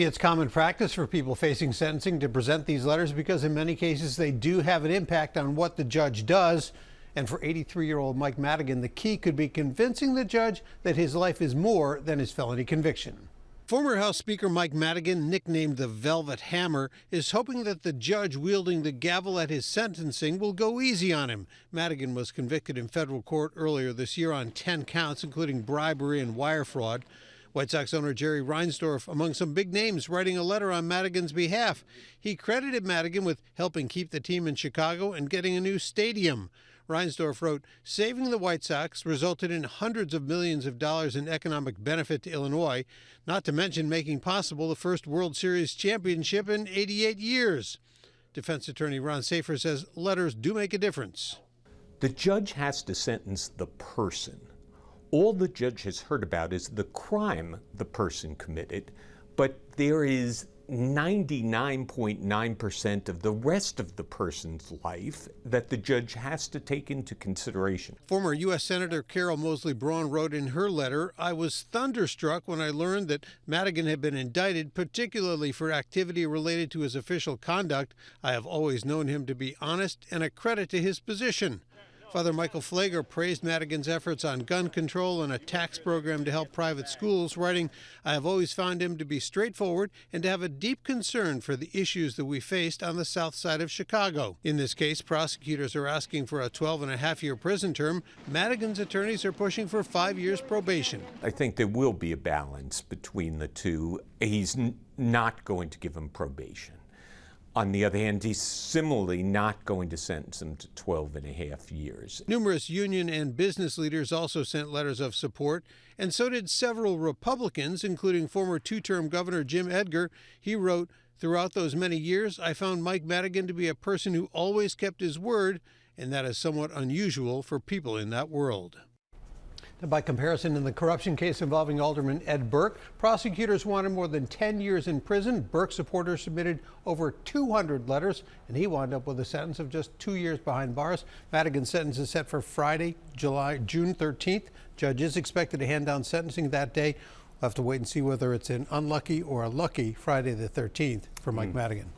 It's common practice for people facing sentencing to present these letters because in many cases they do have an impact on what the judge does. And for 83-year-old Mike Madigan, the key could be convincing the judge that his life is more than his felony conviction. Former House Speaker Mike Madigan, nicknamed the Velvet Hammer, is hoping that the judge wielding the gavel at his sentencing will go easy on him. Madigan was convicted in federal court earlier this year on 10 counts, including bribery and wire fraud. White Sox owner Jerry Reinsdorf among some big names writing a letter on Madigan's behalf. He credited Madigan with helping keep the team in Chicago and getting a new stadium. Reinsdorf wrote, "Saving the White Sox resulted in hundreds of millions of dollars in economic benefit to Illinois, not to mention making possible the first World Series championship in 88 years. Defense attorney Ron Safer says letters do make a difference. The judge has to sentence the person. All the judge has heard about is the crime the person committed, but there is 99.9% of the rest of the person's life that the judge has to take into consideration." Former U.S. Senator Carol Moseley Braun wrote in her letter, "I was thunderstruck when I learned that Madigan had been indicted, particularly for activity related to his official conduct. I have always known him to be honest and a credit to his position." Father Michael Flager praised Madigan's efforts on gun control and a tax program to help private schools, writing, "I have always found him to be straightforward and to have a deep concern for the issues that we faced on the south side of Chicago." In this case, prosecutors are asking for a 12.5-year prison term. Madigan's attorneys are pushing for 5 years probation. I think there will be a balance between the two. He's not going to give him probation. On the other hand, he's similarly not going to sentence him to 12.5 years. Numerous union and business leaders also sent letters of support, and so did several Republicans, including former two-term Governor Jim Edgar. He wrote, "Throughout those many years, I found Mike Madigan to be a person who always kept his word, and that is somewhat unusual for people in that world." By comparison, in the corruption case involving Alderman Ed Burke, prosecutors wanted more than 10 years in prison. Burke supporters submitted over 200 letters, and he wound up with a sentence of just 2 years behind bars. Madigan's sentence is set for Friday, June 13th. Judge is expected to hand down sentencing that day. We'll have to wait and see whether it's an unlucky or a lucky Friday the 13th for Mike Madigan.